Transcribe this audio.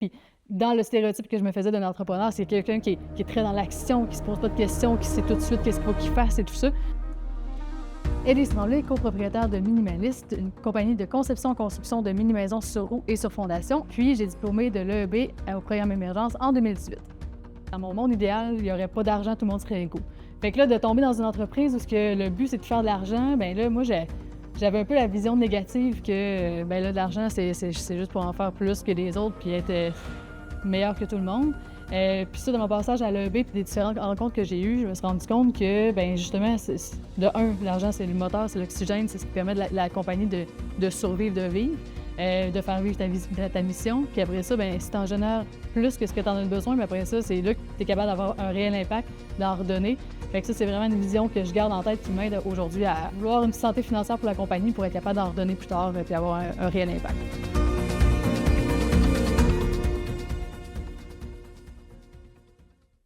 Puis dans le stéréotype que je me faisais d'un entrepreneur, c'est quelqu'un qui est très dans l'action, qui se pose pas de questions, qui sait tout de suite qu'est-ce qu'il faut qu'il fasse et tout ça. Élise Tremblay est copropriétaire de Minimaliste, une compagnie de conception-construction de mini-maisons sur roue et sur fondation. Puis j'ai diplômé de l'EEB au programme Émergence en 2018. Dans mon monde idéal, il n'y aurait pas d'argent, tout le monde serait égaux. Fait que là, de tomber dans une entreprise où le but c'est de faire de l'argent, ben là, moi, j'avais un peu la vision négative que ben là, de l'argent, c'est juste pour en faire plus que les autres puis être meilleur que tout le monde. Puis ça, de mon passage à l'EEB puis des différentes rencontres que j'ai eues, je me suis rendu compte que, ben justement, de un, l'argent, c'est le moteur, c'est l'oxygène, c'est ce qui permet de la compagnie de survivre, de vivre, de faire vivre ta mission. Puis après ça, ben si tu en génères plus que ce que tu en as besoin, mais après ça, c'est là que tu es capable d'avoir un réel impact, d'en redonner. Fait que ça, c'est vraiment une vision que je garde en tête qui m'aide aujourd'hui à vouloir une santé financière pour la compagnie pour être capable d'en redonner plus tard et avoir un réel impact.